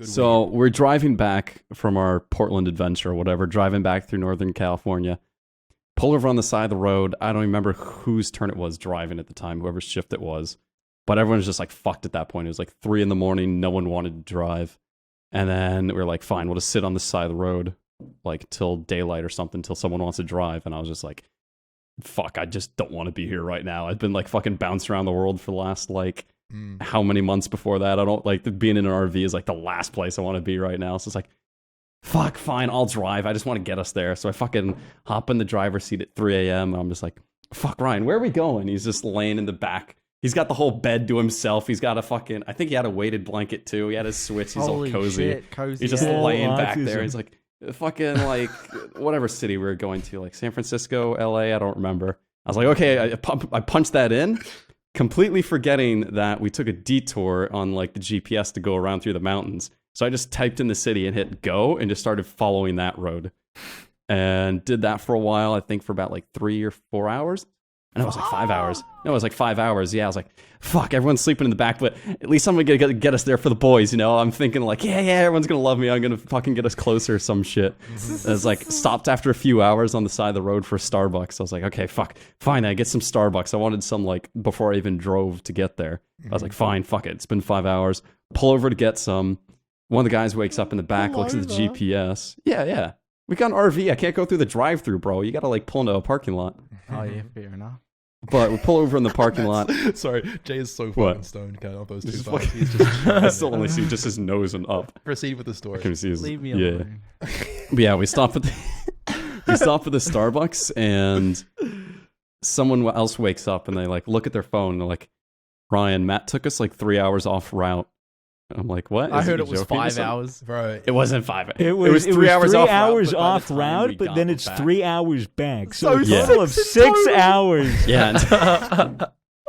So we're driving back from our Portland adventure or whatever, driving back through Northern California. Pull over on the side of the road. I don't remember whose turn it was driving at the time, whoever's shift it was. But everyone's just like fucked at that point. It was like 3 a.m. No one wanted to drive. And then we were like, fine, we'll just sit on the side of the road like till daylight or something, till someone wants to drive. And I was just like, fuck, I just don't want to be here right now. I've been like fucking bounced around the world for the last like how many months before that. I don't like being in an RV is like the last place I want to be right now. So it's like, fuck, fine, I'll drive. I just want to get us there. So I fucking hop in the driver's seat at 3 a.m. and I'm just like, fuck, Ryan, where are we going? He's just laying in the back. He's got the whole bed to himself. He's got a fucking, I think he had a weighted blanket too. He had his switch. He's all cozy. Shit, cozy. He's just laying back there. He's like, fucking like, whatever city we were going to, like San Francisco, LA, I don't remember. I was like, okay, I punched that in, completely forgetting that we took a detour on like the GPS to go around through the mountains. So I just typed in the city and hit go and just started following that road. And did that for a while, I think for about like 3 or 4 hours. And it was like 5 hours. No, it was like 5 hours. Yeah, I was like, fuck, everyone's sleeping in the back, but at least I'm going to get us there for the boys, you know? I'm thinking like, yeah, everyone's going to love me. I'm going to fucking get us closer or some shit. I was like, stopped after a few hours on the side of the road for Starbucks. I was like, okay, fuck, fine, I get some Starbucks. I wanted some like before I even drove to get there. I was like, fine, fuck it. It's been 5 hours. Pull over to get some. One of the guys wakes up in the back, looks at the GPS. Yeah. We got an RV. I can't go through the drive-through, bro. You got to like pull into a parking lot. Oh, yeah, fair enough. But we pull over in the parking lot. Sorry, Jay is so fucking stoned. Can't help those two parts. He's just I still only see just his nose and up. Proceed with the story. I can see his, Leave me alone. But yeah, we stop at the Starbucks, and someone else wakes up and they like look at their phone and they're like, Ryan, Matt took us like 3 hours off route. I'm like, what? I heard it was 5 hours. Bro, it wasn't 5 hours. It was 3 hours off route, but then it's 3 hours back. So a total of 6 hours. Yeah.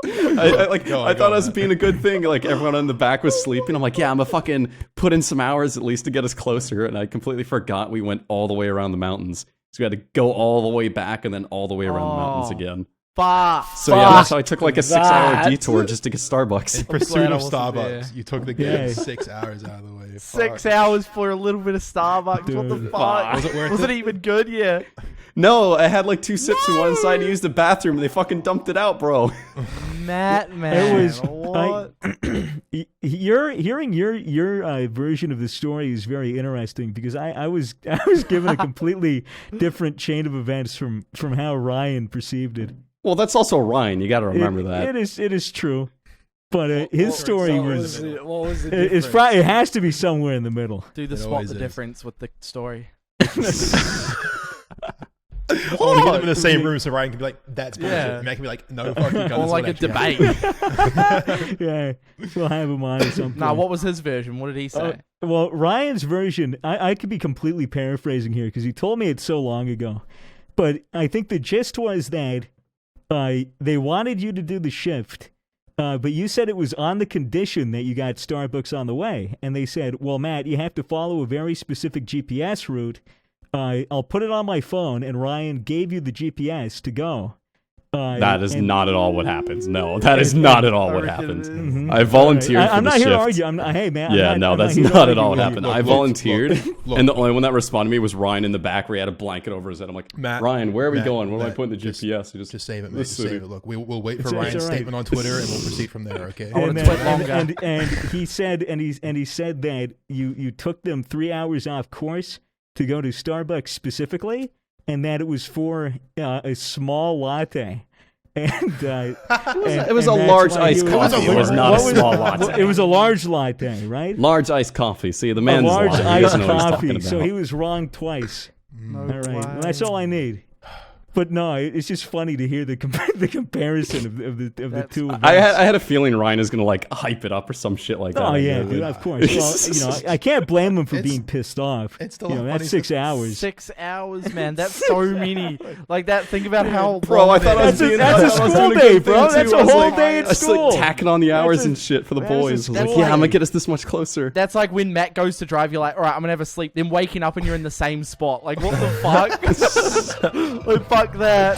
I thought it was being a good thing. Like everyone in the back was sleeping. I'm like, yeah, I'm gonna fucking put in some hours at least to get us closer. And I completely forgot we went all the way around the mountains. So we had to go all the way back and then all the way around the mountains again. So yeah, so I took like a 6 hour detour just to get Starbucks. In pursuit of Starbucks, you took the game 6 hours out of the way. 6 hours for a little bit of Starbucks. Dude. What the fuck? Was it worth Was it even good? Yeah. No, I had like 2 sips and one side to use the bathroom and they fucking dumped it out, bro. Man. It was what? Hearing your version of the story is very interesting because I was given a completely different chain of events from how Ryan perceived it. Well, that's also Ryan. You got to remember that. It is true, but his story was. What was the It's difference? it has to be somewhere in the middle. Do the spot the difference with the story. Oh, you get them in the same room so Ryan can be like, that's bullshit. Yeah. And Matt can be like, no, fuck you guys. Or like a debate. Yeah, we'll have him on or something. Nah, what was his version? What did he say? Well, Ryan's version, I could be completely paraphrasing here because he told me it so long ago. But I think the gist was that they wanted you to do the shift, but you said it was on the condition that you got Starbucks on the way. And they said, well, Matt, you have to follow a very specific GPS route. I'll put it on my phone, and Ryan gave you the GPS to go. That is not at all what happens. No, that is not at all what happens. Mm-hmm. I volunteered for I'm the not here shift. to argue. Hey, man. Yeah, I'm that's here to not at argue all what with happened. you. I volunteered, look. and the only one that responded to me was Ryan in the back where he had a blanket over his head. I'm like, Matt, Ryan, where are we Matt, going? What am I Matt, putting the GPS? Just save it, mate. Just save it. Look, we'll wait for Ryan's all right. statement on Twitter and we'll proceed from there, okay? And he said that you took them 3 hours off course to go to Starbucks specifically, and that it was for a small latte. And it was a large iced coffee. It was not a small latte. It was a large latte, right? Large iced coffee. See, the man's a large lying. He doesn't iced know what he's coffee. talking So about. he was wrong twice. No All right, way. well, that's all I need. But no, it's just funny to hear the comparison of the two. Events. I had a feeling Ryan is gonna like hype it up or some shit like that. Oh yeah, dude, of course. Well, I can't blame him for being pissed off. It's still that's 6 hours. 6 hours, man. That's so many. Like that. Think about how. Bro, I thought I was doing that's a school day, bro. That's a whole day at I was school. like tacking on the hours and shit for the boys. I was like, yeah, I'm gonna get us this much closer. That's like when Matt goes to drive. You're like, all right, I'm gonna have a sleep. Then waking up and you're in the same spot. Like, what the fuck? Like, fuck that.